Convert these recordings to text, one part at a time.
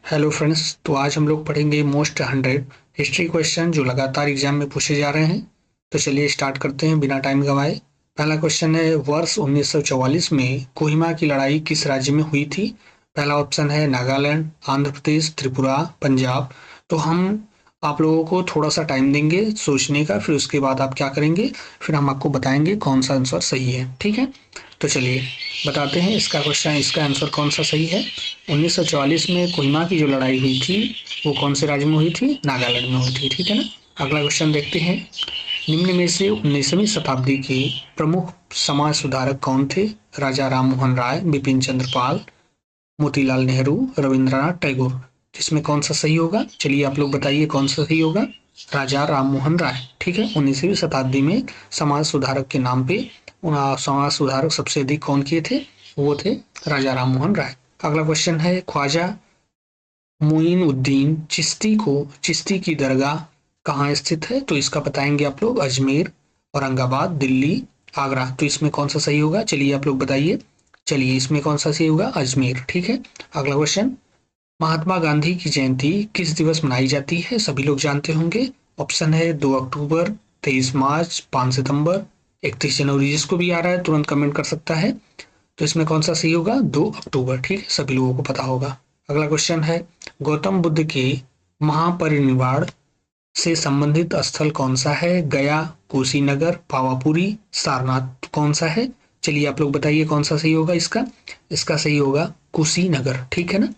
Hello friends. तो आज हम लोग पढ़ेंगे मोस्ट 100 हिस्ट्री क्वेश्चन जो लगातार एग्जाम में पूछे जा रहे हैं। तो चलिए स्टार्ट करते हैं बिना टाइम गवाए। पहला क्वेश्चन है, वर्ष 1944 में कोहिमा की लड़ाई किस राज्य में हुई थी? पहला ऑप्शन है नागालैंड, आंध्र प्रदेश, त्रिपुरा, पंजाब। तो हम आप लोगों को थोड़ा सा टाइम देंगे सोचने का, फिर उसके बाद आप क्या करेंगे, फिर हम आपको बताएंगे कौन सा आंसर सही है। ठीक है, तो चलिए बताते हैं इसका क्वेश्चन, इसका आंसर कौन सा सही है। 1944 में कोहिमा की जो लड़ाई हुई थी वो कौन से राज्य में हुई थी? नागालैंड में हुई थी। ठीक है ना। अगला क्वेश्चन देखते हैं, निम्न में से 19वीं शताब्दी के प्रमुख समाज सुधारक कौन थे? राजा राम मोहन राय, बिपिन चंद्र पाल, मोतीलाल नेहरू, रविंद्रनाथ टैगोर। इसमें कौन सा सही होगा? चलिए आप लोग बताइए कौन सा सही होगा। राजा राम मोहन राय। ठीक है, 19वीं शताब्दी में समाज सुधारक के नाम पे समाज सुधारक सबसे अधिक कौन किए थे? वो थे राजा राम मोहन राय। अगला क्वेश्चन है, ख्वाजा मुइनुद्दीन चिश्ती की दरगाह कहाँ स्थित है? तो इसका बताएंगे आप लोग। अजमेर, औरंगाबाद, दिल्ली, आगरा। तो इसमें कौन सा सही होगा? चलिए आप लोग बताइए। चलिए इसमें कौन सा सही होगा? अजमेर। ठीक है। अगला क्वेश्चन, महात्मा गांधी की जयंती किस दिवस मनाई जाती है? सभी लोग जानते होंगे। ऑप्शन है 2 अक्टूबर, 23 मार्च, 5 सितंबर, 31 जनवरी। जिसको भी आ रहा है तुरंत कमेंट कर सकता है। तो इसमें कौन सा सही होगा? 2 अक्टूबर। ठीक है, सभी लोगों को पता होगा। अगला क्वेश्चन है, गौतम बुद्ध के महापरिनिर्वाण से संबंधित स्थल कौन सा है? गया, कुशीनगर, पावापुरी, सारनाथ। कौन सा है? चलिए आप लोग बताइए कौन सा सही होगा इसका। इसका सही होगा कुशीनगर। ठीक है ना,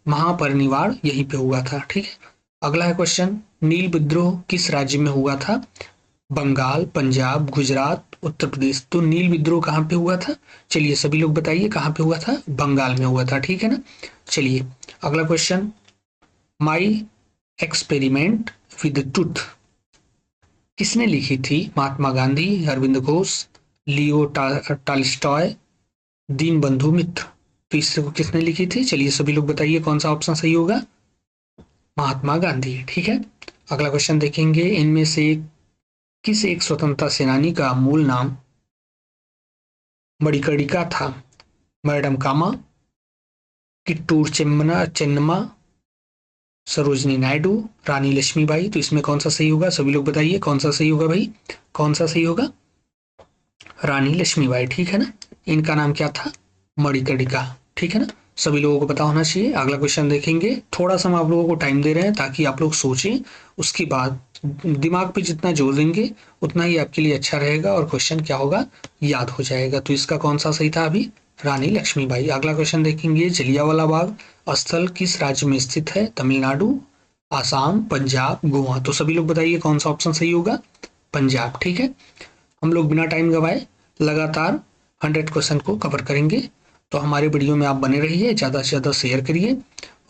महापरिनिर्वाण यहीं पे हुआ था। ठीक है। अगला है क्वेश्चन, नील विद्रोह किस राज्य में हुआ था? बंगाल, पंजाब, गुजरात, उत्तर प्रदेश। तो नील विद्रोह कहाँ पे हुआ था? चलिए सभी लोग बताइए कहाँ पे हुआ था? बंगाल में हुआ था। ठीक है ना। चलिए अगला question, my experiment with truth किसने लिखी थी? महात्मा गांधी, अरविंद घोष, लियो टॉल्स्टॉय, दीन बंधु मित्र। तो इसको किसने लिखी थी? चलिए सभी लोग बताइए कौन सा ऑप्शन सही होगा? महात्मा गांधी। ठीक है। अगला क्वेश्चन देखेंगे, इनमें से किस एक स्वतंत्रता सेनानी का मूल नाम मणिकर्णिका था? मैडम कामा, किट्टूर चेन्नम्मा, सरोजनी नायडू, रानी लक्ष्मीबाई। तो इसमें कौन सा सही होगा? सभी लोग बताइए कौन सा सही होगा भाई। कौन सा सही होगा? रानी लक्ष्मीबाई। ठीक है ना। इनका नाम क्या था? मणिकर्णिका। ठीक है ना, सभी लोगों को पता होना चाहिए। अगला क्वेश्चन देखेंगे, थोड़ा सा हम आप लोगों को टाइम दे रहे हैं ताकि आप लोग सोचें, उसके बाद दिमाग पे जितना जोर देंगे उतना ही आपके लिए अच्छा रहेगा और क्वेश्चन क्या होगा, याद हो जाएगा। तो इसका कौन सा सही था अभी? रानी लक्ष्मीबाई। अगला क्वेश्चन देखेंगे, जलियांवाला बाग स्थल किस राज्य में स्थित है? तमिलनाडु, आसाम, पंजाब, गोवा। तो सभी लोग बताइए कौन सा ऑप्शन सही होगा? पंजाब। ठीक है। हम लोग बिना टाइम गवाए लगातार 100 क्वेश्चन को कवर करेंगे। तो हमारे वीडियो में आप बने रहिए, ज़्यादा से ज़्यादा शेयर करिए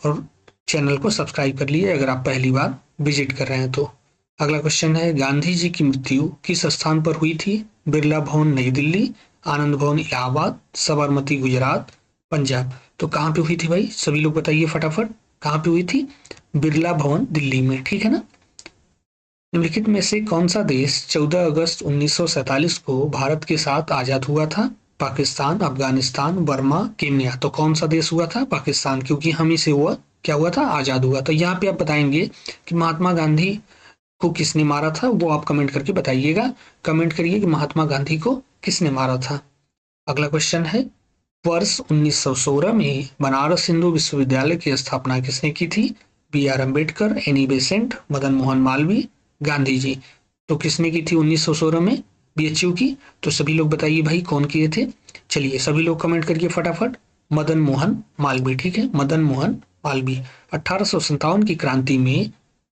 और चैनल को सब्सक्राइब कर लिए अगर आप पहली बार विजिट कर रहे हैं तो। अगला क्वेश्चन है, गांधी जी की मृत्यु किस स्थान पर हुई थी? बिरला भवन नई दिल्ली, आनंद भवन इलाहाबाद, साबरमती गुजरात, पंजाब। तो कहाँ पे हुई थी भाई? सभी लोग बताइए फटाफट, कहाँ पे हुई थी? बिरला भवन दिल्ली में। ठीक है ना। निम्नलिखित में से कौन सा देश 14 अगस्त 1947 को भारत के साथ आजाद हुआ था? Pakistan, Afghanistan, Burma, Kenya. तो कौन सा देश हुआ था? पाकिस्तान, क्योंकि हम ही से हुआ क्या हुआ था? आजाद हुआ। तो यहाँ पे आप बताएंगे कि महात्मा गांधी को किसने मारा था, वो आप कमेंट करके बताइएगा। कमेंट करिए कि महात्मा गांधी को किसने मारा था। अगला क्वेश्चन है, वर्ष 1916 में बनारस हिंदू विश्वविद्यालय की स्थापना किसने की थी? B R Ambedkar, Annie Besant, Madan Mohan Malviya, Gandhi ji. तो किसने की थी 1916 में बीएचयू की? तो सभी लोग बताइए भाई कौन किए थे। चलिए सभी लोग कमेंट करिए फटाफट। मदन मोहन मालवीय। ठीक है, मदन मोहन मालवीय। 1857 की क्रांति में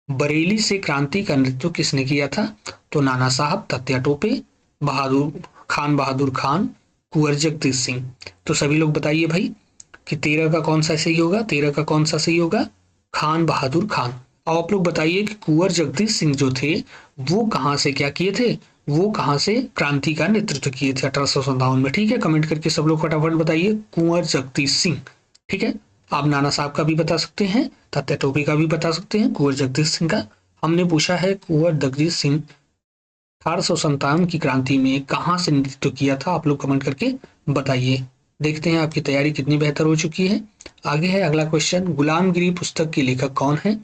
बरेली से क्रांति का नेतृत्व किसने किया था? तो नाना साहब, तात्या टोपे, बहादुर खान, कुंवर जगदीश सिंह। तो सभी लोग बताइए भाई कि 13 का कौन सा सही होगा? 13 का कौन सा सही होगा? खान बहादुर खान। अब आप लोग बताइए कि कुंवर जगदीश सिंह जो थे वो कहाँ से क्या किए थे? वो कहाँ से क्रांति का नेतृत्व किए थे 1857 में? ठीक है, कमेंट करके सब लोग फटाफट बताइए कुंवर जगदीश सिंह। ठीक है, आप नाना साहब का भी बता सकते हैं, तात्या टोपे का भी बता सकते हैं, कुंवर जगदीश सिंह का। हमने पूछा है कुंवर जगदीश सिंह 1857 की क्रांति में कहाँ से नेतृत्व किया था? आप लोग कमेंट करके बताइए। देखते हैं आपकी तैयारी कितनी बेहतर हो चुकी है। आगे है अगला क्वेश्चन, गुलामगिरी पुस्तक के लेखक कौन है?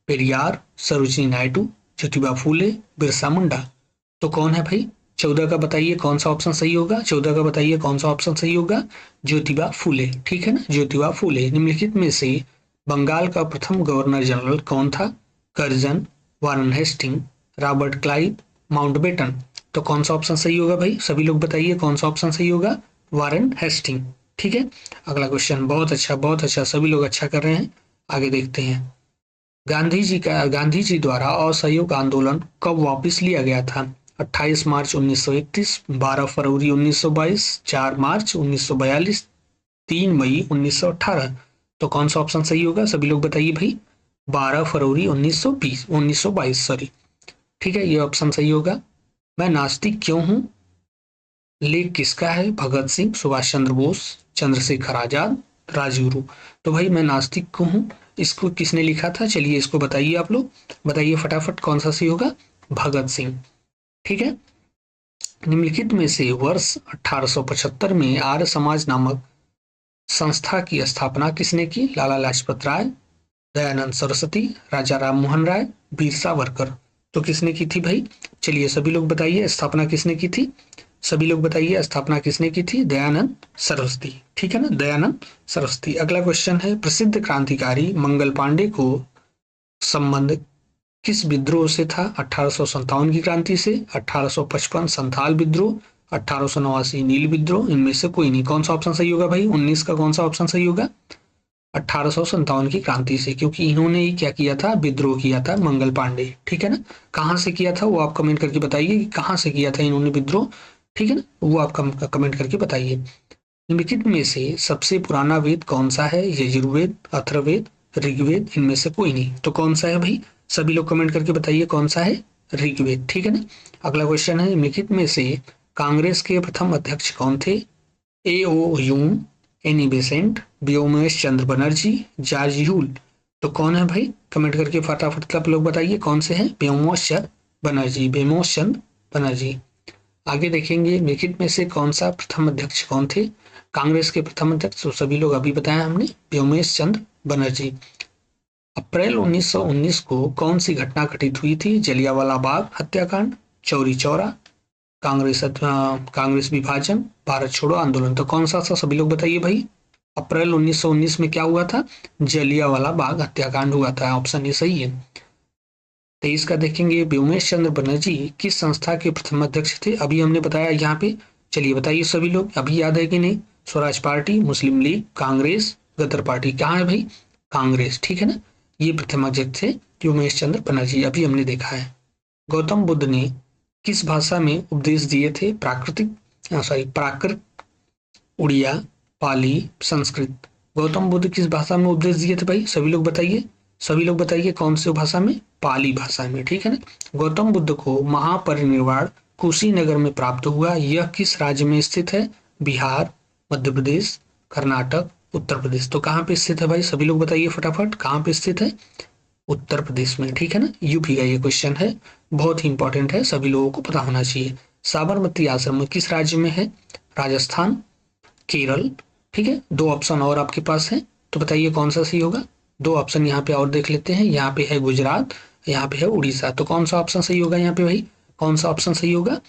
पेरियार, सरोजिनी नायडू, ज्योतिबा फूले, बिरसा मुंडा। तो कौन है भाई? 14 का बताइए कौन सा ऑप्शन सही होगा? 14 का बताइए कौन सा ऑप्शन सही होगा? ज्योतिबा फूले, ठीक है ना, ज्योतिबा फूले। निम्नलिखित में से बंगाल का प्रथम गवर्नर जनरल कौन था? Curzon, Warren Hasting, Robert Clive, Mountbatten. तो कौन सा ऑप्शन सही होगा भाई? सभी लोग बताइए कौन सा ऑप्शन सही होगा? वारन हेस्टिंग, ठीक है। अगला क्वेश्चन, बहुत अच्छा बहुत अच्छा, सभी लोग अच्छा कर रहे हैं। आगे देखते हैं, गांधी जी द्वारा असहयोग आंदोलन कब वापस लिया गया था? 28 मार्च 1931, 12 फरवरी 1922, 4 मार्च 1942, 3 मई 1918। तो कौन सा ऑप्शन सही होगा? सभी लोग बताइए भाई। 12 फरवरी 1922, सॉरी, ठीक है, ये ऑप्शन सही होगा। मैं नास्तिक क्यों हूं लेख किसका है? भगत सिंह, सुभाष चंद्र बोस, चंद्रशेखर आजाद, राजगुरु। तो भाई मैं नास्तिक क्यों हूं, इसको किसने लिखा था? चलिए इसको बताइए, आप लोग बताइए फटाफट कौन सा सही होगा? भगत सिंह, ठीक है। निम्नलिखित में से वर्ष 1875 में आर्य समाज नामक संस्था की स्थापना किसने की? लाला लाजपत राय, दयानंद सरस्वती, राजा राम मोहन राय, वीर सावरकर। तो किसने की थी भाई? चलिए सभी लोग बताइए स्थापना किसने की थी? सभी लोग बताइए स्थापना किसने की थी? दयानंद सरस्वती, ठीक है ना, दयानंद सरस्वती। अगला क्वेश्चन है, प्रसिद्ध क्रांतिकारी मंगल पांडे को संबंध किस विद्रोह से था? 1857 की क्रांति से, 1855 संथाल विद्रोह, 1889 नील विद्रोह, इनमें से कोई नहीं। कौन सा ऑप्शन सही होगा भाई? 19 का कौन सा ऑप्शन सही होगा? 1857 की क्रांति से, क्योंकि इन्होंने ही क्या किया था? विद्रोह किया था मंगल पांडे, ठीक है ना। कहाँ से किया था वो आप कमेंट करके बताइए कि कहाँ से किया था इन्होंने विद्रोह, ठीक है ना, वो आप कमेंट करके बताइए। निम्नलिखित में से सबसे पुराना वेद कौन सा है? यजुर्वेद, अथर्ववेद, ऋग्वेद, इनमें से कोई नहीं। तो कौन सा है भाई? सभी लोग कमेंट करके बताइए कौन सा है? ऋग्वेद, ठीक है ना। अगला क्वेश्चन है, निम्नलिखित में से कांग्रेस के प्रथम अध्यक्ष कौन थे? A O Hume, Annie Besant, Womesh Chandra Banerjee, George Yule. तो कौन है भाई? कमेंट करके फटाफट आप लोग बताइए कौन से हैं? व्योमेश चंद्र बनर्जी, व्योमेश चंद्र बनर्जी। आगे देखेंगे, निम्नलिखित में से कौन सा प्रथम अध्यक्ष कौन थे? कांग्रेस के प्रथम अध्यक्ष तो सभी लोग अभी बताया हमने, व्योमेश चंद्र बनर्जी। अप्रैल 1919 को कौन सी घटना घटित हुई थी? जलियांवाला बाग हत्याकांड, चौरी चौरा, कांग्रेस विभाजन, भारत छोड़ो आंदोलन। तो कौन सा था? सभी लोग बताइए भाई। अप्रैल 1919 में क्या हुआ था? जलियांवाला बाग हत्याकांड हुआ था, ऑप्शन ए सही है। 23 का देखेंगे, व्योमेश चंद्र बनर्जी किस संस्था के प्रथम अध्यक्ष थे? अभी हमने बताया यहाँ पे, चलिए बताइए सभी लोग, अभी याद है कि नहीं? स्वराज पार्टी, मुस्लिम लीग, कांग्रेस, गदर पार्टी। कहाँ है भाई? कांग्रेस, ठीक है ना। ये प्रथम अध्यक्ष थे व्योमेश चंद्र बनर्जी, अभी हमने देखा है। गौतम बुद्ध ने किस भाषा में उपदेश दिए थे? प्राकृत, उड़िया, पाली, संस्कृत। गौतम बुद्ध किस भाषा में उपदेश दिए थे भाई? सभी लोग बताइए, सभी लोग बताइए कौन सी भाषा में? पाली भाषा में, ठीक है ना। गौतम बुद्ध को महापरिनिर्वाण कुशीनगर में प्राप्त हुआ, यह किस राज्य में स्थित है? बिहार, मध्य प्रदेश, कर्नाटक, उत्तर प्रदेश। तो कहाँ पे स्थित है भाई? सभी लोग बताइए फटाफट, कहाँ पे स्थित है? उत्तर प्रदेश में, ठीक है ना। यूपी का ये क्वेश्चन है, बहुत ही इंपॉर्टेंट है, सभी लोगों को पता होना चाहिए। साबरमती आश्रम किस राज्य में है? राजस्थान, केरल, ठीक है। दो ऑप्शन और आपके पास है, तो बताइए कौन सा सही होगा? दो ऑप्शन यहाँ पे और देख लेते हैं, यहाँ पे है गुजरात, यहाँ पे है उड़ीसा। तो कौन सा ऑप्शन सही होगा यहाँ पे भाई? कौन सा ऑप्शन सही होगा?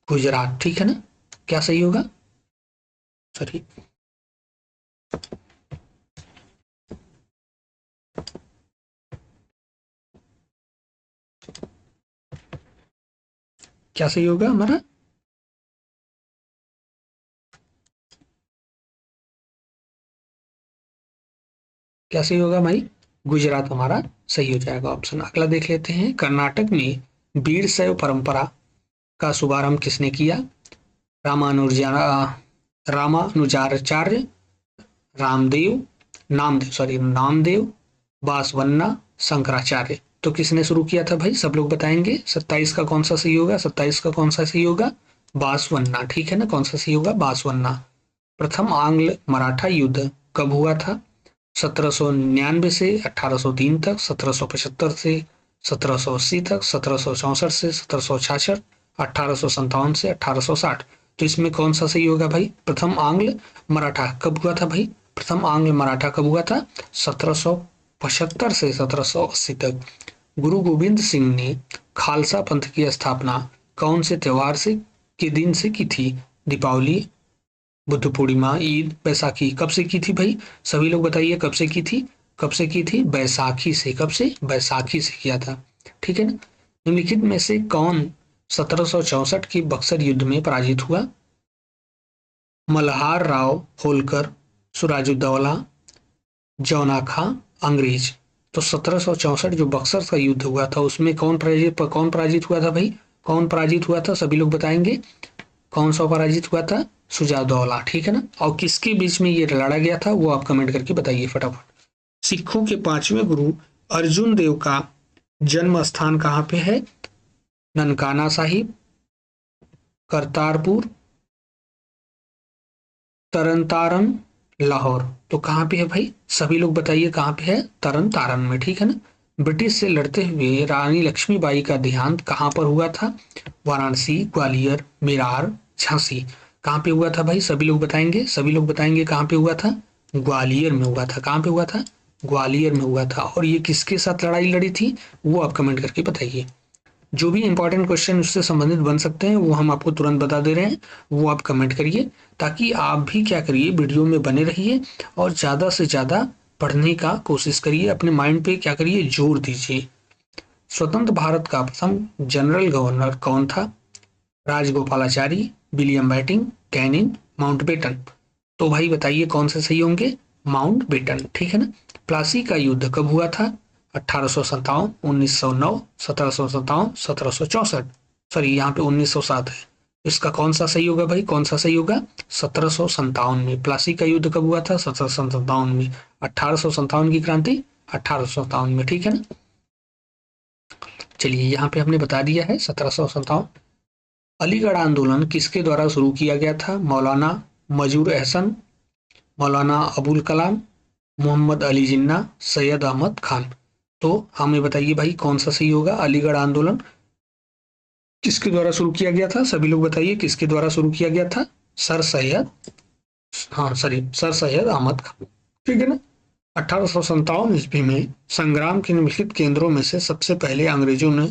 गुजरात, ठीक है ना। क्या सही होगा? सॉरी, क्या सही होगा हमारा? क्या सही होगा भाई? गुजरात हमारा सही हो जाएगा ऑप्शन। अगला देख लेते हैं, कर्नाटक में वीरशैव परंपरा का शुभारंभ किसने किया? रामानुजा रामानुजाचार्य, रामदेव, नामदेव, बासवन्ना, शंकराचार्य। तो किसने शुरू किया था भाई? सब लोग बताएंगे। 27 का कौन सा सही होगा? 27 का कौन सा सही होगा? बासवन्ना, ठीक है ना। कौन सा सही होगा? बासवन्ना। प्रथम आंग्ल मराठा युद्ध कब हुआ था? 1799 से 1803 तक, 1775 से 1780 तक, 1764 से 1766, 1857 से 1860। तो इसमें कौन सा सही होगा भाई? प्रथम आंग्ल मराठा कब हुआ था भाई? प्रथम आंग्ल मराठा कब हुआ था? 1775 से 1780 तक। गुरु गोविंद सिंह ने खालसा पंथ की स्थापना कौन से त्योहार से के दिन से की थी? दीपावली, बुद्ध पूर्णिमा, ईद, बैसाखी। कब से की थी भाई? सभी लोग बताइए कब से की थी? कब से की थी? बैसाखी से। कब से? बैसाखी से किया था। ठीक है ना। निम्नलिखित में से कौन 1764 के बक्सर युद्ध में पराजित हुआ? मल्हार राव होलकर, सुराजुद्दौला, जौना खां, अंग्रेज। तो 1764 जो बक्सर का युद्ध हुआ था उसमें कौन पराजित हुआ था भाई? कौन पराजित हुआ था? सभी लोग बताएंगे कौन सा पराजित हुआ था? सुजाउद्दौला। ठीक है ना। और किसके बीच में ये लड़ा गया था वो आप कमेंट करके बताइए फटाफट। सिखों के 5वें गुरु अर्जुन देव का जन्म स्थान कहाँ पे है? ननकाना साहिब, करतारपुर, तरन तारन, लाहौर। तो कहाँ पे है भाई? सभी लोग बताइए कहाँ पे है? तरन तारन में। ठीक है ना। ब्रिटिश से लड़ते हुए रानी लक्ष्मीबाई का देहांत कहाँ पर हुआ था? वाराणसी, ग्वालियर, मेरार, झांसी। कहाँ पे हुआ था भाई? सभी लोग बताएंगे। सभी लोग बताएंगे कहाँ पे हुआ था? ग्वालियर में हुआ था। कहाँ पे हुआ था? ग्वालियर में हुआ था। और ये किसके साथ लड़ाई लड़ी थी वो आप कमेंट करके बताइए। जो भी इंपॉर्टेंट क्वेश्चन उससे संबंधित बन सकते हैं वो हम आपको तुरंत बता दे रहे हैं, वो आप कमेंट करिए ताकि आप भी क्या करिए वीडियो में बने रहिए और ज़्यादा से ज़्यादा पढ़ने का कोशिश करिए, अपने माइंड पे क्या करिए जोर दीजिए। स्वतंत्र भारत का प्रथम जनरल गवर्नर कौन था? Rajagopalachari, William Bentinck, Canning, Mountbatten. तो भाई बताइए कौन से सही होंगे? माउंटबेटन। ठीक है ना। प्लासी का युद्ध कब हुआ था? 1857, 1909, 1757, 1764। सॉरी यहाँ पे 1907 है। इसका कौन सा सही होगा भाई? कौन सा सही होगा? 1757 में। प्लासी का युद्ध कब हुआ था? 1757 में। 1857 की क्रांति 1857 में। ठीक है ना। चलिए यहाँ पे हमने बता दिया है 1757। अलीगढ़ आंदोलन किसके द्वारा शुरू किया गया था? मौलाना मजूर एहसन, मौलाना अबुल कलाम, मोहम्मद अली जिन्ना, सैयद अहमद खान। तो हमें बताइए भाई कौन सा सही होगा? अलीगढ़ आंदोलन किसके द्वारा शुरू किया गया था? सभी लोग बताइए किसके द्वारा शुरू किया गया था? सर सैयद, हाँ सॉरी, सर सैयद अहमद खान। ठीक है ना। 1857 ईस्वी में संग्राम के निम्नलिखित केंद्रों में से सबसे पहले अंग्रेजों ने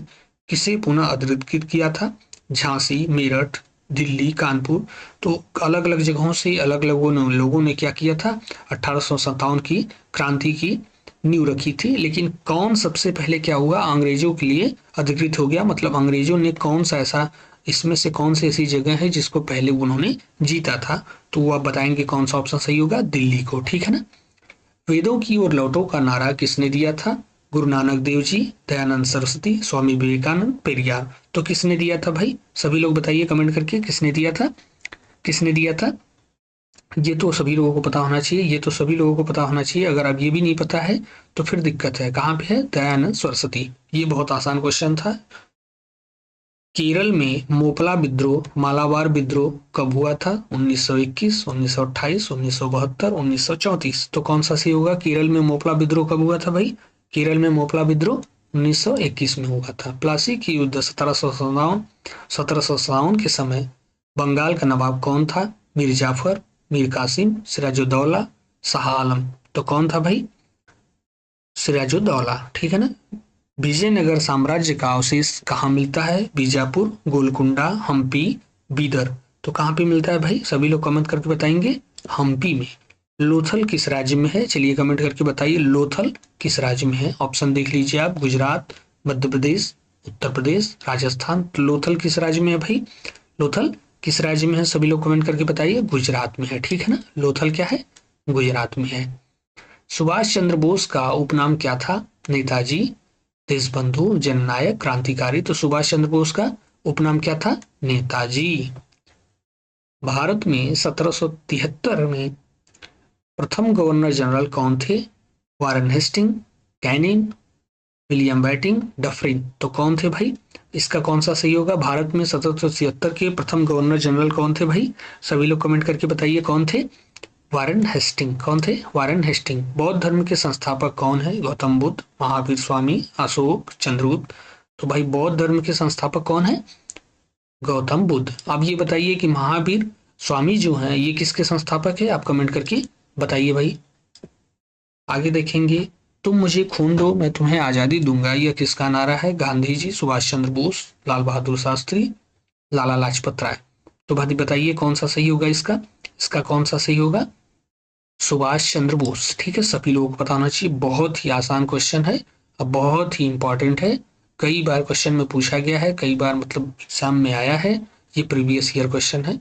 किसे पुनः अधिकृत किया था? झांसी, मेरठ, दिल्ली, कानपुर। तो अलग अलग जगहों से अलग अलग लोगों ने क्या किया था? 1857 की क्रांति की नींव रखी थी। लेकिन कौन सबसे पहले क्या हुआ? अंग्रेजों के लिए अधिकृत हो गया। मतलब अंग्रेजों ने कौन सा ऐसा, इसमें से कौन सी ऐसी जगह है जिसको पहले उन्होंने जीता था? तो वो आप बताएंगे कौन सा ऑप्शन सही होगा? दिल्ली को। ठीक है ना। वेदों की ओर लौटो का नारा किसने दिया था? गुरु नानक देव जी, दयानंद सरस्वती, स्वामी विवेकानंद, पेरियार। तो किसने दिया था भाई? सभी लोग बताइए कमेंट करके किसने दिया था? किसने दिया था? ये तो सभी लोगों को पता होना चाहिए। ये तो सभी लोगों को पता होना चाहिए। अगर अब ये भी नहीं पता है तो फिर दिक्कत है। कहाँ पे है? दयानंद सरस्वती। ये बहुत आसान क्वेश्चन था। केरल में मोपला विद्रोह, मालाबार विद्रोह कब हुआ था? 1921, 1928, 1972, 1934। तो कौन सा सही होगा? केरल में मोपला विद्रोह कब हुआ था भाई? केरल में मोपला विद्रोह 1921 में हुआ था। प्लासी की युद्ध 1757 के समय बंगाल का नवाब कौन था? मीर जाफर, मीर कासिम, सिराजुद्दौला, शाह आलम। तो कौन था भाई? सिराजुद्दौला। ठीक है ना। विजयनगर साम्राज्य का अवशेष कहाँ मिलता है? बीजापुर, गोलकुंडा, हम्पी, बीदर। तो कहाँ पे मिलता है भाई? सभी लोग कमेंट करके बताएंगे। हम्पी में। लोथल किस राज्य में है? चलिए कमेंट करके बताइए लोथल किस राज्य में है। ऑप्शन देख लीजिए आप, गुजरात, मध्य प्रदेश, उत्तर प्रदेश, राजस्थान। तो लोथल किस राज्य में है भाई? लोथल किस राज्य में है? सभी लोग कमेंट करके बताइए। गुजरात में है। ठीक है ना। लोथल क्या है? गुजरात में है। सुभाष चंद्र बोस का उपनाम क्या था? नेताजी, देशबंधु, जननायक, क्रांतिकारी। तो सुभाष चंद्र बोस का उपनाम क्या था? नेताजी। भारत में 1773 में प्रथम गवर्नर जनरल कौन थे? Warren Hasting, Canning, William Bentinck, Dufferin. तो कौन थे भाई? इसका कौन सा सही होगा? भारत में 1773 के प्रथम गवर्नर जनरल कौन थे भाई? सभी लोग कमेंट करके बताइए कौन थे? Warren Hasting. कौन थे? Warren Hasting. बौद्ध धर्म के संस्थापक कौन है? गौतम बुद्ध, महावीर स्वामी, अशोक, चंद्रगुप्त। तो भाई बौद्ध धर्म के संस्थापक कौन है? गौतम बुद्ध। अब ये बताइए कि महावीर स्वामी जो हैं ये किसके संस्थापक है, आप कमेंट करके बताइए भाई। आगे देखेंगे, तुम मुझे खून दो मैं तुम्हें आजादी दूंगा, यह किसका नारा है? गांधी जी, सुभाष चंद्र बोस, लाल बहादुर शास्त्री, लाला लाजपत राय। तो भाई बताइए कौन सा सही होगा इसका? इसका कौन सा सही होगा? सुभाष चंद्र बोस। ठीक है, सभी लोगों को बताना चाहिए। बहुत ही आसान क्वेश्चन है, अब बहुत ही इंपॉर्टेंट है। कई बार क्वेश्चन में पूछा गया है, कई बार मतलब एग्जाम में आया है। ये प्रीवियस ईयर क्वेश्चन है,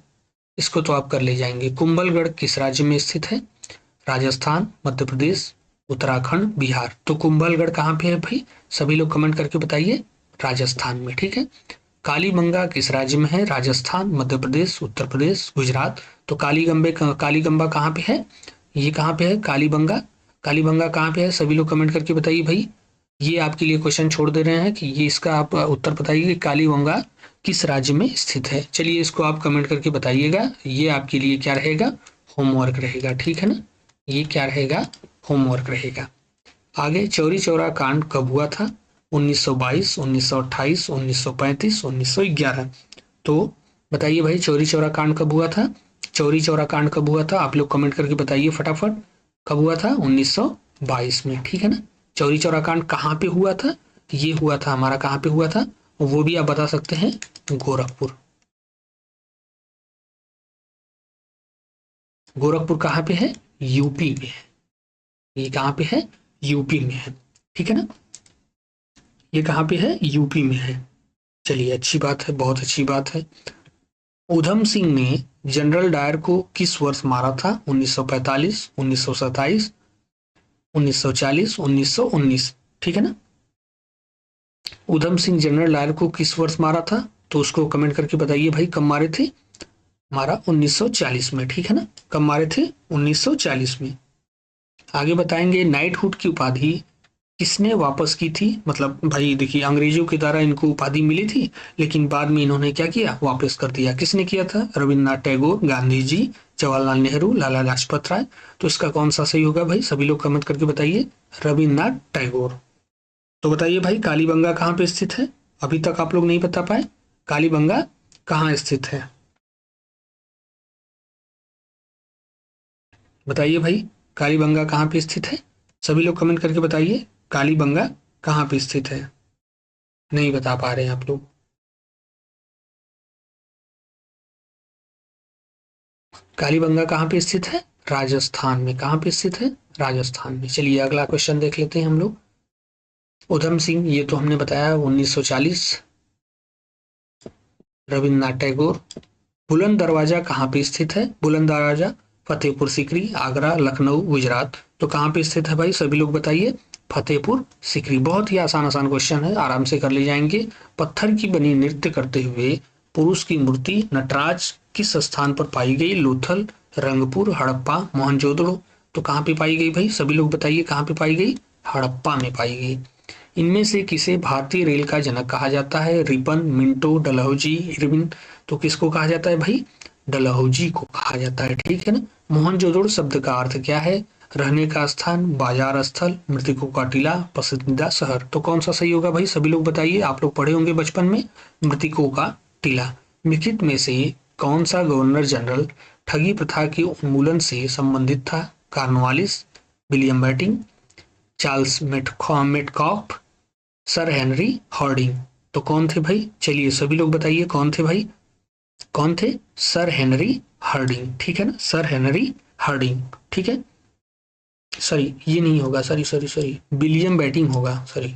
इसको तो आप कर ले जाएंगे। कुंभलगढ़ किस राज्य में स्थित है? राजस्थान, मध्य प्रदेश, उत्तराखंड, बिहार। तो कुंभलगढ़ कहाँ पे है भाई? सभी लोग कमेंट करके बताइए। राजस्थान में। ठीक है। कालीबंगा किस राज्य में है? राजस्थान, मध्य प्रदेश, उत्तर प्रदेश, गुजरात। तो कालीगंबा कहाँ पे है? ये कहाँ पे है कालीबंगा? कालीबंगा कहाँ पे है? सभी लोग कमेंट करके बताइए भाई। ये आपके लिए क्वेश्चन छोड़ दे रहे हैं कि ये इसका आप उत्तर बताइए कि कालीबंगा किस राज्य में स्थित है। चलिए इसको आप कमेंट करके बताइएगा। ये आपके लिए क्या रहेगा? होमवर्क रहेगा। ठीक है ना, ये क्या रहेगा? होमवर्क रहेगा। आगे, चौरी चौरा कांड कब हुआ था? 1922, 1928, 1935, 1911। तो बताइए भाई, चौरी चौरा कांड कब हुआ था? चौरी चौरा कांड कब हुआ था? आप लोग कमेंट करके बताइए फटाफट। कब हुआ था? 1922 में। ठीक है ना। चौरी चौरा कांड कहाँ पे हुआ था? ये हुआ था हमारा, कहाँ पे हुआ था वो भी आप बता सकते हैं, गोरखपुर। गोरखपुर कहाँ पे है? यूपी में है। ये कहाँ पे है? यूपी में है। ठीक है ना, ये कहाँ पे है? यूपी में है। चलिए अच्छी बात है, बहुत अच्छी बात है। ऊधम सिंह ने जनरल डायर को किस वर्ष मारा था? 1945, 1927, 1940, 1919। ठीक है ना। ऊधम सिंह जनरल डायर को किस वर्ष मारा था? तो उसको कमेंट करके बताइए भाई, कब मारे थे? मारा 1940 में। ठीक है ना, कब मारे थे? 1940 में। आगे बताएंगे, नाइटहुड की उपाधि किसने वापस की थी? मतलब भाई देखिए, अंग्रेजों के द्वारा इनको उपाधि मिली थी, लेकिन बाद में इन्होंने क्या किया? वापस कर दिया। किसने किया था? रविन्द्रनाथ टैगोर, गांधी जी, जवाहरलाल नेहरू, लाला लाजपत राय। तो इसका कौन सा सही होगा भाई? सभी लोग कमेंट करके बताइए। रविन्द्रनाथ टैगोर। तो बताइए भाई, कालीबंगा कहाँ पे स्थित है? अभी तक आप लोग नहीं बता पाए, कालीबंगा कहाँ स्थित है? बताइए भाई, कालीबंगा कहाँ पे स्थित है? सभी लोग कमेंट करके बताइए, कालीबंगा कहाँ पे स्थित है? नहीं बता पा रहे हैं आप लोग। कालीबंगा कहाँ पे स्थित है? राजस्थान में। कहाँ पे स्थित है? राजस्थान में। चलिए अगला क्वेश्चन देख लेते हैं हम लोग। उधम सिंह, ये तो हमने बताया 1940। रविन्द्रनाथ टैगोर। बुलंद दरवाजा कहाँ पे स्थित है? बुलंद दरवाजा फतेहपुर सीकरी, आगरा, लखनऊ, गुजरात। तो कहाँ पे स्थित है भाई? सभी लोग बताइए। फतेहपुर सीकरी। बहुत ही आसान आसान क्वेश्चन है, आराम से कर ले जाएंगे। पत्थर की बनी नृत्य करते हुए पुरुष की मूर्ति नटराज किस स्थान पर पाई गई? लोथल, रंगपुर, हड़प्पा, मोहनजोदड़ो। तो कहाँ पे पाई गई भाई? सभी लोग बताइए, कहाँ पे पाई गई? हड़प्पा में पाई गई। इनमें से किसे भारतीय रेल का जनक कहा जाता है? Ripon, Minto, Dalhousie, Irwin. तो किसको कहा जाता है भाई? डलहौजी को कहा जाता है। ठीक है ना। मोहनजोदड़ो शब्द का अर्थ क्या है? रहने का स्थान, बाजार स्थल, मृतकों का टीला, पसंदीदा शहर। तो कौन सा सही होगा भाई? सभी लोग बताइए। आप लोग पढ़े होंगे बचपन में, मृतकों का टीला। निम्नलिखित में से कौन सा गवर्नर जनरल ठगी प्रथा के उन्मूलन से संबंधित था? Cornwallis, William Bentinck, Charles Metcalfe, sir Henry Hardinge. तो कौन थे भाई? चलिए सभी लोग बताइए, कौन थे भाई? कौन थे? Sir Henry Hardinge. ठीक है ना, सर हेनरी हार्डिंग। ठीक है। सॉरी, ये नहीं होगा, sorry sorry sorry, William Bentinck होगा, सॉरी,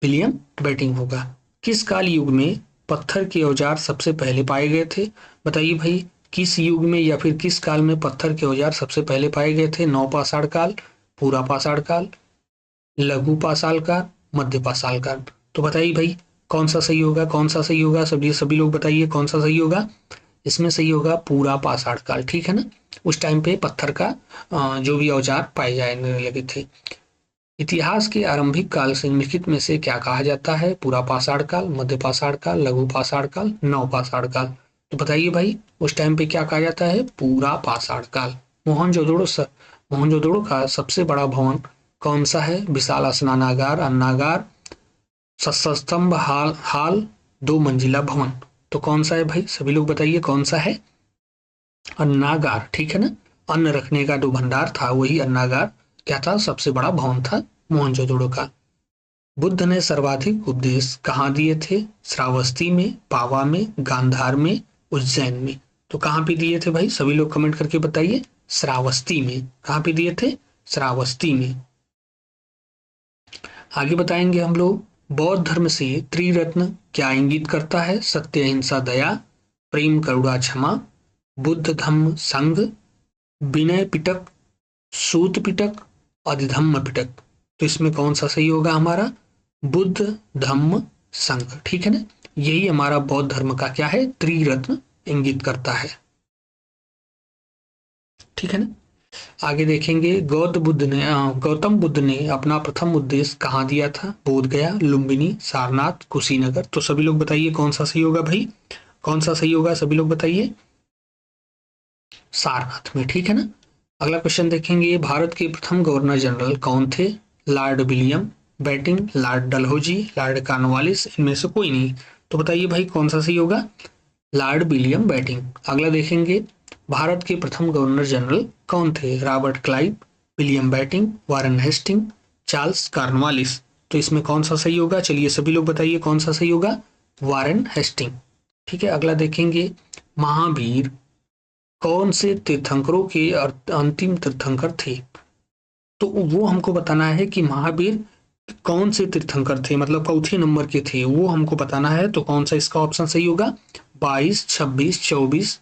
विलियम बेटिंग होगा। किस काल युग में पत्थर के औजार सबसे पहले पाए गए थे? बताइए भाई, किस युग में या फिर किस काल में पत्थर के औजार सबसे पहले पाए गए थे? नवपाषाण काल, पूरा पाषाण काल, लघु पाषाण काल, मध्य पाषाण काल। तो बताइए भाई, कौन सा सही होगा? कौन सा सही होगा? सभी लोग बताइए, कौन सा सही होगा? इसमें सही होगा पूरा पाषाण काल। ठीक है ना, उस टाइम पे पत्थर का जो भी औजार पाए जाने लगे थे। इतिहास के आरंभिक काल से निम्नलिखित में से क्या कहा जाता है? पूरा पाषाण काल, मध्य पाषाण काल, लघु पाषाण काल, नव पाषाण काल। तो बताइए भाई, उस टाइम पे क्या कहा जाता है? पूरा पाषाण काल। मोहनजोदड़ो का सबसे बड़ा भवन कौन सा है? विशाल स्नानागार, अन्नागार, सस्तंभ हाल, 2 मंजिला भवन। तो कौन सा है भाई, सभी लोग बताइए कौन सा है। अन्नागार, ठीक है ना। अन्न रखने का जो भंडार था वही अन्नागार क्या था, सबसे बड़ा भवन था मोहनजोदड़ो का। बुद्ध ने सर्वाधिक उपदेश कहाँ दिए थे, श्रावस्ती में, पावा में, गांधार में, उज्जैन में। तो कहाँ पे दिए थे भाई, सभी लोग कमेंट करके बताइए। श्रावस्ती में। कहाँ पे दिए थे, श्रावस्ती में। आगे बताएंगे हम लोग, बौद्ध धर्म से त्रिरत्न क्या इंगित करता है, सत्य, अहिंसा, दया, प्रेम, करुणा, क्षमा, बुद्ध धम्म संघ, विनय पिटक, सूत पिटक, अधिधम्म पिटक। तो इसमें कौन सा सही होगा हमारा, बुद्ध धम्म संघ, ठीक है ना। यही हमारा बौद्ध धर्म का क्या है, त्रिरत्न इंगित करता है, ठीक है ना। आगे देखेंगे, गौतम बुद्ध ने अपना प्रथम उपदेश कहाँ दिया था, बोध गया, लुम्बिनी, सारनाथ, कुशीनगर। तो सभी लोग बताइए कौन सा सही होगा भाई, कौन सा सही होगा, सभी लोग बताइए। सारनाथ में, ठीक है ना। अगला क्वेश्चन देखेंगे, भारत के प्रथम गवर्नर जनरल कौन थे, Lord William Bentinck, Lord Dalhousie, Lord Cornwallis, इनमें से कोई नहीं। तो बताइए भाई कौन सा सही होगा, लॉर्ड विलियम बेंटिंक। अगला देखेंगे, भारत के प्रथम गवर्नर जनरल कौन थे, Robert Clive, William Bentinck, Warren Hasting, Charles Cornwallis. तो इसमें कौन सा सही होगा, चलिए सभी लोग बताइए कौन सा सही होगा, वारन हेस्टिंग, ठीक है। अगला देखेंगे, महावीर कौन से तीर्थंकरों के अंतिम तीर्थंकर थे। तो वो हमको बताना है कि महावीर कौन से तीर्थंकर थे, मतलब चौथे नंबर के थे, वो हमको बताना है। तो कौन सा इसका ऑप्शन सही होगा, 22, 26, 24,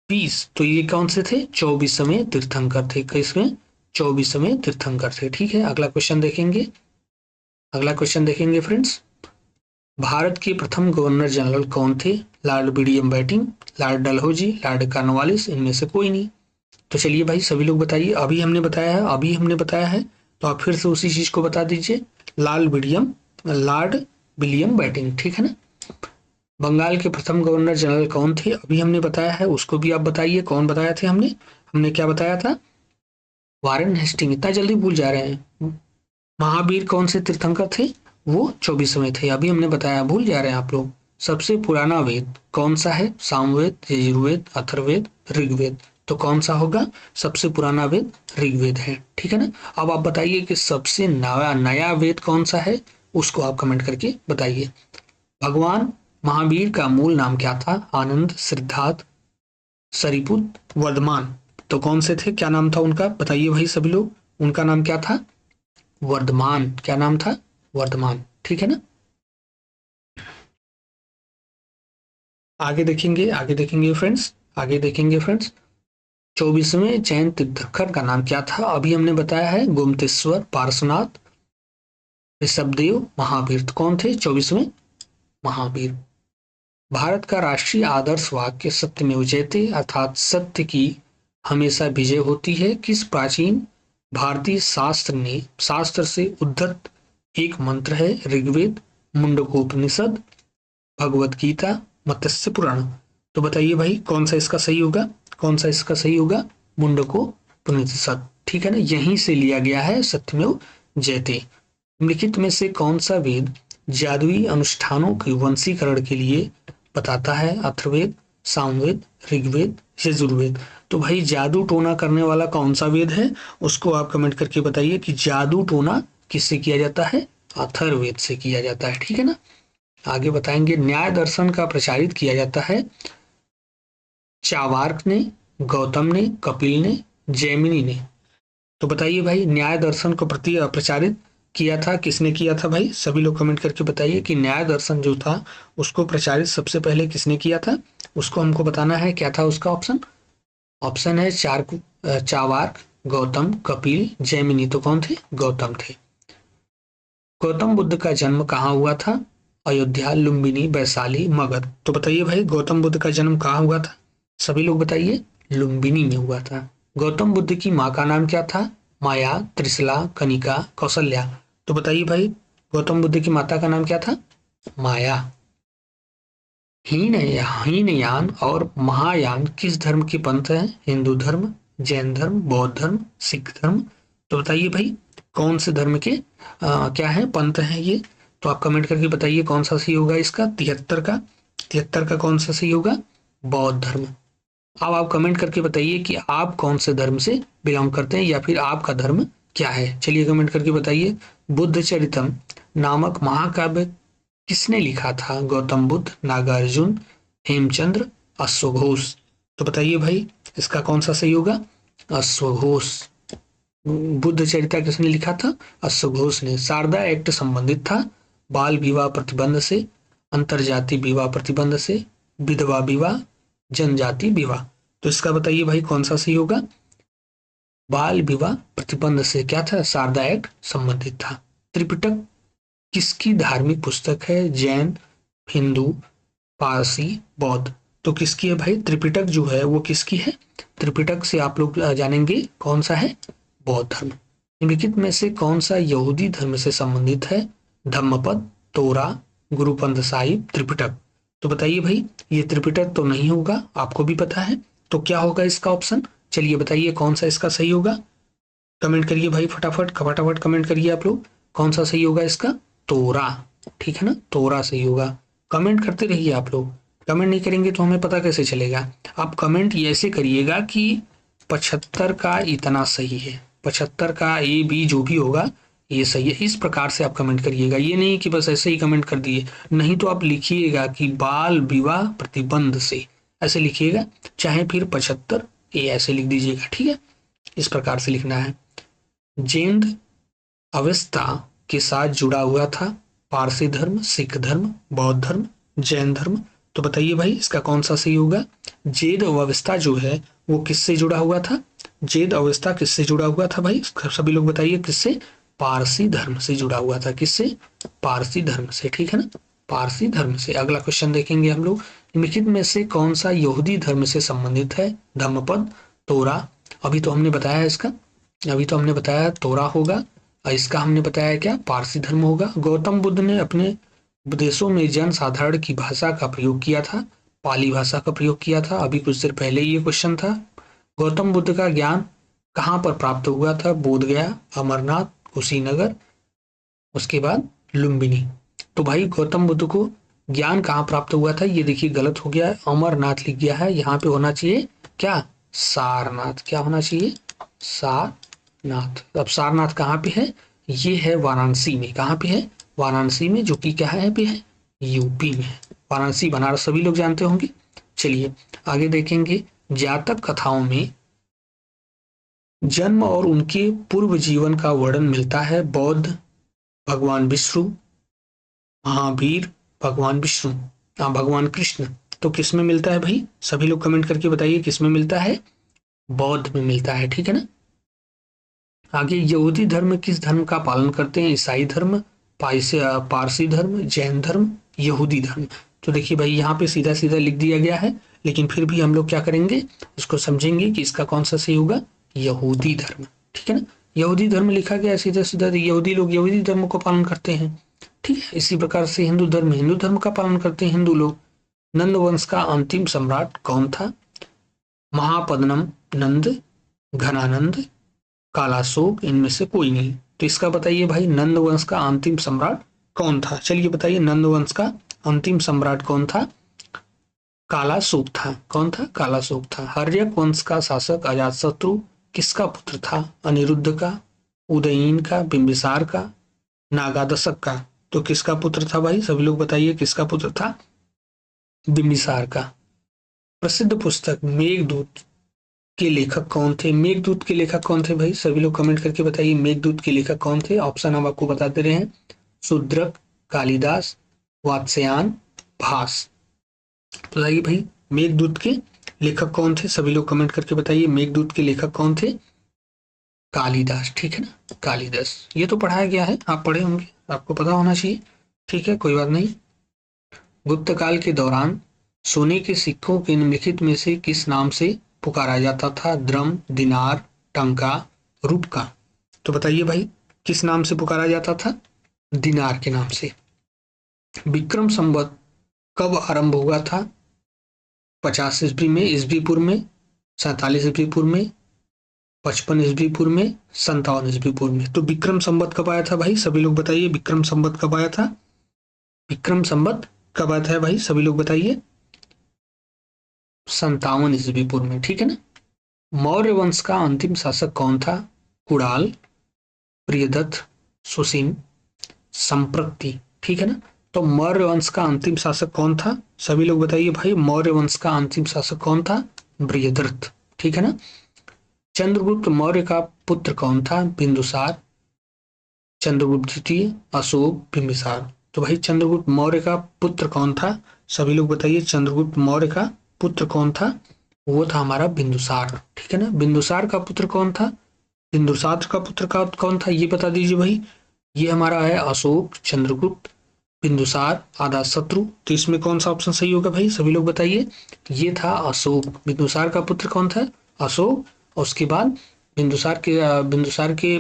20। तो ये कौन से थे, 24वें तीर्थंकर थे, किसमें, 24वें तीर्थंकर थे, ठीक है। अगला क्वेश्चन देखेंगे, अगला क्वेश्चन देखेंगे फ्रेंड्स, भारत के प्रथम गवर्नर जनरल कौन थे, Lord William Bentinck, Lord Dalhousie, Lord Cornwallis, इनमें से कोई नहीं। तो चलिए भाई सभी लोग बताइए, अभी हमने बताया है, अभी हमने बताया है, तो आप फिर से उसी चीज को बता दीजिए, लॉर्ड विलियम बेंटिंक, ठीक है ना। बंगाल के प्रथम गवर्नर जनरल कौन थे, अभी हमने बताया है, उसको भी आप बताइए कौन बताया थे हमने, हमने क्या बताया था, वारेन हेस्टिंग। इतना जल्दी भूल जा रहे हैं। महावीर कौन से तीर्थंकर थे, वो 24वें थे, अभी हमने बताया, भूल जा रहे हैं आप लोग। सबसे पुराना वेद कौन सा है, सामवेद, यजुर्वेद, अथर्ववेद, ऋग्वेद। तो कौन सा होगा, सबसे पुराना वेद ऋग्वेद है, ठीक है ना। अब आप बताइए कि सबसे नया वेद कौन सा है, उसको आप कमेंट करके बताइए। भगवान महावीर का मूल नाम क्या था, आनंद, सिद्धार्थ, सरिपुत, वर्धमान। तो कौन से थे, क्या नाम था उनका, बताइए भाई सभी लोग, उनका नाम क्या था, वर्धमान। क्या नाम था, वर्धमान, ठीक है ना। आगे देखेंगे, आगे देखेंगे फ्रेंड्स, आगे देखेंगे फ्रेंड्स, 24वें जैन तीर्थंकर का नाम क्या था, अभी हमने बताया है, गोमतेश्वर, पार्श्वनाथ, ऋषभदेव, महावीर। तो कौन थे 24वें, महावीर। भारत का राष्ट्रीय आदर्श वाक्य सत्यमेव जयते, अर्थात सत्य की हमेशा विजय होती है, किस प्राचीन भारतीय शास्त्र से उद्धत एक मंत्र है, ऋग्वेद, मुंडकोपनिषद, भगवत गीता, मत्स्य पुराण। तो बताइए भाई कौन सा इसका सही होगा, कौन सा इसका सही होगा, मुंडकोपनिषद, ठीक है ना। यहीं से लिया गया है सत्यमेव जयते। निम्नलिखित में से कौन सा वेद जादुई अनुष्ठानों के वंशीकरण के लिए बताता है, अथर्ववेद, सामवेद, ऋग्वेद, यजुर्वेद। तो भाई जादू टोना करने वाला कौन सा वेद है, उसको आप कमेंट करके बताइए कि जादू टोना किससे किया जाता है, अथर्ववेद से किया जाता है, ठीक है ना। आगे बताएंगे, न्याय दर्शन का प्रचारित किया जाता है, चावार्क ने, गौतम ने, कपिल ने, जैमिनी ने। तो बताइए भाई न्याय दर्शन को प्रचारित किया था, किसने किया था भाई, सभी लोग कमेंट करके बताइए कि न्याय दर्शन जो था उसको प्रचारित सबसे पहले किसने किया था, उसको हमको बताना है। क्या था उसका ऑप्शन, ऑप्शन है चावार्क, गौतम, कपिल, जैमिनी। तो कौन थे, गौतम थे। गौतम बुद्ध का जन्म कहाँ हुआ था, अयोध्या, लुम्बिनी, वैशाली, मगध। तो बताइए भाई गौतम बुद्ध का जन्म कहाँ हुआ था, सभी लोग बताइए, लुम्बिनी में हुआ था। गौतम बुद्ध की माँ का नाम क्या था, माया, त्रिशला, कनिका, कौशल्या। तो बताइए भाई गौतम बुद्ध की माता का नाम क्या था, माया। हीनयान और महायान किस धर्म के पंथ हैं, हिंदू धर्म, जैन धर्म, बौद्ध धर्म, सिख धर्म। तो बताइए भाई कौन से धर्म के क्या है, पंथ हैं ये। तो आप कमेंट करके बताइए कौन सा सही होगा इसका, 73 का 73 का कौन सा सही होगा? बौद्ध धर्म। अब आप कमेंट करके बताइए कि आप कौन से धर्म से बिलोंग करते हैं या फिर आपका धर्म क्या है। चलिए कमेंट करके बताइए। बुद्ध चरितम नामक महाकाव्य किसने लिखा था? गौतम बुद्ध, नागार्जुन, हेमचंद्र, अश्वघोष। तो बताइए भाई इसका कौन सा सही होगा? अश्वघोष। बुद्ध चरिता किसने लिखा था? अश्वघोष ने। शारदा एक्ट संबंधित था बाल विवाह प्रतिबंध से, अंतरजातीय विवाह प्रतिबंध से, विधवा विवाह, जनजाति विवाह। तो इसका बताइए भाई कौन सा सही होगा? बाल विवाह प्रतिबंध से क्या था? शारदा एक्ट संबंधित था। त्रिपिटक किसकी धार्मिक पुस्तक है? जैन, हिंदू, पारसी, बौद्ध। तो किसकी है भाई? त्रिपिटक जो है वो किसकी है? त्रिपिटक से आप लोग जानेंगे कौन सा है? बौद्ध धर्म। निम्नलिखित में से कौन सा यहूदी धर्म से संबंधित है? धम्मपद, तोरा, गुरुपंथ साहिब, त्रिपिटक। तो बताइए भाई ये त्रिपिटक तो नहीं होगा, आपको भी पता है। तो क्या होगा इसका ऑप्शन? चलिए बताइए कौन सा इसका सही होगा। कमेंट करिए भाई फटाफट फटाफट कमेंट करिए आप लोग कौन सा सही होगा इसका? तोरा। ठीक है ना, तोरा सही होगा। कमेंट करते रहिए आप लोग, कमेंट नहीं करेंगे तो हमें पता कैसे चलेगा। आप कमेंट ऐसे करिएगा कि 75 का इतना सही है, 75 का ए बी जो भी होगा ये सही है। इस प्रकार से आप कमेंट करिएगा, ये नहीं कि बस ऐसे ही कमेंट कर दिए। नहीं तो आप लिखिएगा कि बाल विवाह प्रतिबंध से, ऐसे लिखिएगा, चाहे फिर 75 ए ऐसे लिख दीजिएगा। ठीक है, इस प्रकार से लिखना है। जैन अवस्था के साथ जुड़ा हुआ था पारसी धर्म, सिख धर्म, बौद्ध धर्म, जैन धर्म। तो बताइए भाई इसका कौन सा सही होगा? जैन अवस्था जो है वो किससे जुड़ा हुआ था? जैन अवस्था किससे जुड़ा हुआ था भाई? सभी लोग बताइए किससे? पारसी धर्म से जुड़ा हुआ था। किससे? पारसी धर्म से। ठीक है ना, पारसी धर्म से। अगला क्वेश्चन देखेंगे हम लोग। निम्नलिखित में से कौन सा यहूदी धर्म से संबंधित है? धम्मपद, तोरा। अभी तो हमने बताया इसका, अभी तो हमने बताया तोरा होगा, और इसका हमने बताया क्या? पारसी धर्म होगा। गौतम बुद्ध ने अपने उपदेशों में जन साधारण की भाषा का प्रयोग किया था, पाली भाषा का प्रयोग किया था। अभी कुछ देर पहले ये क्वेश्चन था। गौतम बुद्ध का ज्ञान कहाँ पर प्राप्त हुआ था? बोधगया, अमरनाथ, कुशीनगर, उसके बाद लुम्बिनी। तो भाई गौतम बुद्ध को ज्ञान कहाँ प्राप्त हुआ था? ये देखिए गलत हो गया है, अमरनाथ लिख गया है। यहाँ पे होना चाहिए क्या? सारनाथ। क्या होना चाहिए? सारनाथ। अब सारनाथ कहाँ पे है? ये है वाराणसी में। कहाँ पे है? वाराणसी में, जो कि क्या है पे है? यूपी में। वाराणसी बनारस सभी लोग जानते होंगे। चलिए आगे देखेंगे। जातक कथाओं में जन्म और उनके पूर्व जीवन का वर्णन मिलता है। बौद्ध भगवान विष्णु, महावीर भगवान विष्णु, भगवान कृष्ण। तो किस में मिलता है भाई? सभी लोग कमेंट करके बताइए किस में मिलता है? बौद्ध में मिलता है। ठीक है ना। आगे यहूदी धर्म किस धर्म का पालन करते हैं? ईसाई धर्म, पारसी धर्म, जैन धर्म, यहूदी धर्म। तो देखिए भाई यहाँ पे सीधा सीधा लिख दिया गया है, लेकिन फिर भी हम लोग क्या करेंगे, उसको समझेंगे कि इसका कौन सा सही होगा? यहूदी धर्म। ठीक है ना, यहूदी धर्म लिखा गया सीधा सीधा, यहूदी लोग यहूदी धर्म को पालन करते हैं। ठीक है, इसी प्रकार से हिंदू धर्म का पालन करते हैं हिंदू लोग। नंद वंश का अंतिम सम्राट कौन था? महापद्मनम नंद, घनानंद, कालाशोक, इनमें से कोई नहीं। तो इसका बताइए भाई नंद वंश का अंतिम सम्राट कौन था? चलिए बताइए नंद वंश का अंतिम सम्राट कौन था? कालाशोक था। कौन था? कालाशोक था। हर्यक वंश का शासक अजातशत्रु किसका पुत्र था? अनिरुद्ध का, उदयीन का, बिंबिसार का, नागादशक का। तो किसका पुत्र था भाई? सभी लोग बताइए किसका पुत्र था? बिंबिसार का। प्रसिद्ध पुस्तक मेघदूत के लेखक कौन थे? मेघदूत के लेखक कौन थे भाई? सभी लोग कमेंट करके बताइए मेघदूत के लेखक कौन थे। ऑप्शन हम आपको बताते रहे हैं। शूद्रक, कालिदास, वात्स्यायन, भास। बताइए भाई मेघदूत के लेखक कौन थे? सभी लोग कमेंट करके बताइए मेघदूत के लेखक कौन थे? कालिदास। ठीक है ना, कालिदास। ये तो पढ़ाया गया है, आप पढ़े होंगे, आपको पता होना चाहिए। ठीक है, कोई बात नहीं। गुप्त काल के दौरान सोने के सिक्कों के निम्नलिखित में से किस नाम से पुकारा जाता था? द्रम, दिनार, टंका, रूपका। तो बताइए भाई किस नाम से पुकारा जाता था? दिनार के नाम से। विक्रम संवत कब आरंभ हुआ था? 50 ईस्वी में, ईस्वी पूर्व में, 47 ईस्वी पूर्व में, 55 ईस्वी पूर्व में, 57 ईस्वी पूर्व में। तो विक्रम संवत कब आया था भाई? सभी लोग बताइए विक्रम संवत कब आया था? विक्रम संवत कब आता है भाई, सभी लोग बताइए। 57 ईस्वी पूर्व में, ठीक है ना। मौर्य वंश का अंतिम शासक कौन था? कुणाल, प्रियदत्त, सुसीम, संप्रति, ठीक है ना। तो मौर्य वंश का अंतिम शासक कौन था? सभी लोग बताइए भाई, मौर्य वंश का अंतिम शासक कौन था? बृहद्रथ, ठीक है ना। चंद्रगुप्त मौर्य का पुत्र कौन था? बिंदुसार, चंद्रगुप्त द्वितीय, अशोक, बिंबिसार। तो भाई चंद्रगुप्त मौर्य का पुत्र कौन था? सभी लोग बताइए, चंद्रगुप्त मौर्य का पुत्र कौन था? वो था हमारा बिंदुसार, ठीक है ना। बिंदुसार का पुत्र कौन था? बिंदुसार का पुत्र का कौन था, ये बता दीजिए भाई। ये हमारा है अशोक, चंद्रगुप्त, बिंदुसार, अजातशत्रु। तो इसमें कौन सा ऑप्शन सही होगा भाई, सभी लोग बताइए। ये था अशोक। बिंदुसार का पुत्र कौन था? अशोक। और उसके बाद बिंदुसार के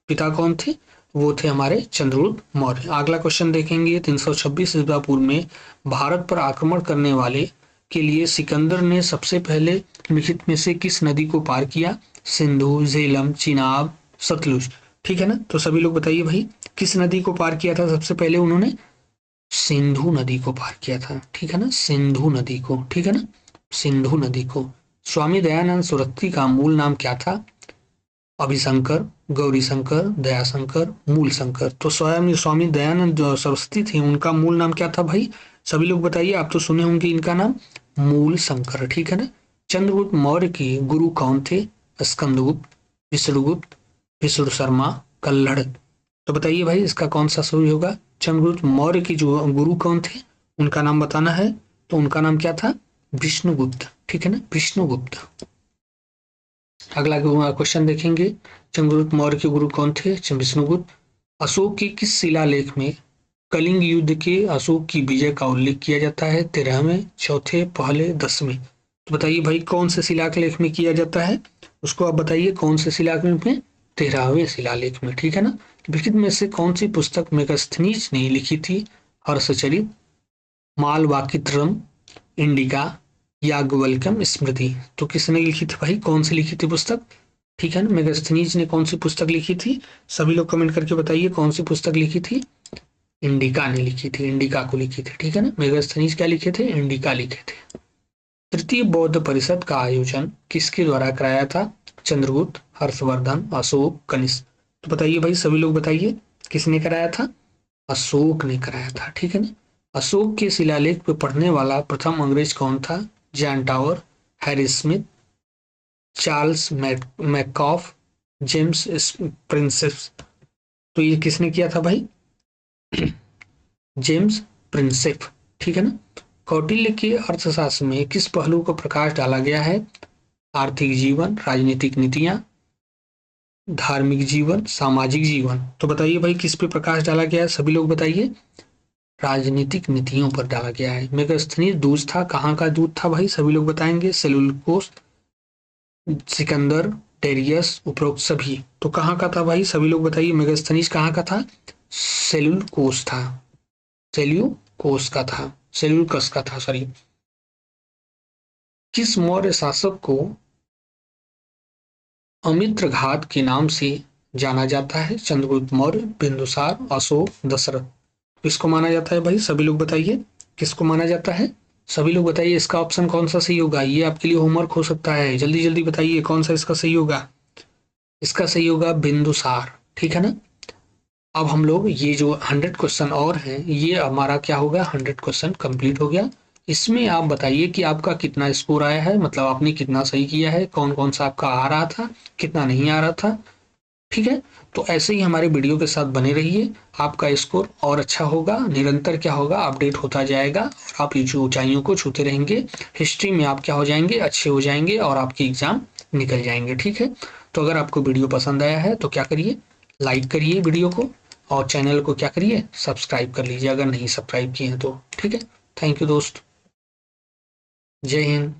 पिता कौन थे? वो थे हमारे चंद्रगुप्त मौर्य। अगला क्वेश्चन देखेंगे, 326 ईस्वी पूर्व में भारत पर आक्रमण करने वाले के लिए सिकंदर ने सबसे पहले निम्नलिखित में से किस नदी को पार किया? सिंधु, झेलम, चिनाब, सतलुज, ठीक है ना। तो सभी लोग बताइए भाई, किस नदी को पार किया था सबसे पहले उन्होंने? सिंधु नदी को पार किया था, ठीक है ना, सिंधु नदी को, ठीक है ना, सिंधु नदी को। स्वामी दयानंद सरस्वती का मूल नाम क्या था? अभिशंकर, गौरीशंकर, दयाशंकर, मूल शंकर। तो स्वयं स्वामी दयानंद जो सरस्वती थे, उनका मूल नाम क्या था भाई? सभी लोग बताइए, आप तो सुने होंगे इनका नाम, मूल शंकर, ठीक है ना। चंद्रगुप्त मौर्य के गुरु कौन थे? स्कंदगुप्त, विष्णुगुप्त, विष्णु शर्मा, कल्हड़। तो बताइए भाई, इसका कौन सा सही होगा? चंद्रगुप्त मौर्य के जो गुरु कौन थे, उनका नाम बताना है। तो उनका नाम क्या था? विष्णुगुप्त, ठीक है ना, विष्णुगुप्त। अगला क्वेश्चन देखेंगे, चंद्रगुप्त मौर्य के गुरु कौन थे? विष्णुगुप्त। अशोक के किस शिलालेख में कलिंग युद्ध के अशोक की विजय का उल्लेख किया जाता है? 13वें, चौथे, पहले, 10वें। तो बताइए भाई, कौन से शिलालेख में किया जाता है? उसको आप बताइए, कौन से शिलालेख में? 13वें शिलालेख में, ठीक है ना। लिखित में से कौन सी पुस्तक मेगास्थनीज ने लिखी थी? हर्षचरित, मालवाकित्रम, इंडिका, याज्ञवल्क्यम स्मृति। तो किसने लिखी थी भाई, कौन सी लिखी थी पुस्तक? ठीक है ना, मेगास्थनीज ने कौन सी पुस्तक लिखी थी? सभी लोग कमेंट करके बताइए, कौन सी पुस्तक लिखी थी? इंडिका ने लिखी थी, इंडिका को लिखी थी, ठीक है ना। मेगास्थनीज क्या लिखे थे? इंडिका लिखे थे। तृतीय बौद्ध परिषद का आयोजन किसके द्वारा कराया था? चंद्रगुप्त, हर्षवर्धन, अशोक, कनिष्क। तो बताइए भाई, सभी लोग बताइए, किसने कराया था? अशोक ने कराया था, ठीक है ना। अशोक के शिलालेख पे पढ़ने वाला प्रथम अंग्रेज कौन था? John Tower, Harry Smith, Charles Metcalfe, James Prinsep. तो ये किसने किया था भाई? जेम्स प्रिंसेप, ठीक है ना। कौटिल्य के अर्थशास्त्र में किस पहलू को प्रकाश डाला गया है? आर्थिक जीवन, राजनीतिक नीतियां, धार्मिक जीवन, सामाजिक जीवन। तो बताइए भाई, किस पे प्रकाश डाला गया है? सभी लोग बताइए। राजनीतिक नीतियों पर डाला गया है। मेगास्थनीज दूध था, कहाँ का दूध था भाई? सभी लोग बताएंगे। सेलुकोस, सिकंदर, टेरियस, उपरोक्त सभी। तो कहाँ का था भाई? सभी लोग बताइए, मेगास्थनीज कहाँ का था? सेलुकोस था, सेल्यूकोस का था, सेल्यूकस का था, सॉरी। किस मौर्य शासक को अमित्रघात के नाम से जाना जाता है? चंद्रगुप्त मौर्य, बिंदुसार, अशोक, दशरथ। किसको माना जाता है भाई? सभी लोग बताइए, किसको माना जाता है? सभी लोग बताइए, इसका ऑप्शन कौन सा सही होगा? ये आपके लिए होमवर्क हो सकता है, जल्दी जल्दी बताइए, कौन सा इसका सही होगा? इसका सही होगा बिंदुसार, ठीक है ना। अब हम लोग ये जो 100 क्वेश्चन और हैं, ये हमारा क्या होगा? 100 क्वेश्चन कंप्लीट हो गया। इसमें आप बताइए कि आपका कितना स्कोर आया है, मतलब आपने कितना सही किया है, कौन कौन सा आपका आ रहा था, कितना नहीं आ रहा था, ठीक है। तो ऐसे ही हमारे वीडियो के साथ बने रहिए, आपका स्कोर और अच्छा होगा, निरंतर क्या होगा? अपडेट होता जाएगा और आप जो ऊंचाइयों को छूते रहेंगे। हिस्ट्री में आप क्या हो जाएंगे? अच्छे हो जाएंगे और आपके एग्जाम निकल जाएंगे, ठीक है। तो अगर आपको वीडियो पसंद आया है तो क्या करिए? लाइक करिए वीडियो को, और चैनल को क्या करिए? सब्सक्राइब कर लीजिए अगर नहीं सब्सक्राइब किए हैं तो, ठीक है। थैंक यू दोस्त, जय हिंद।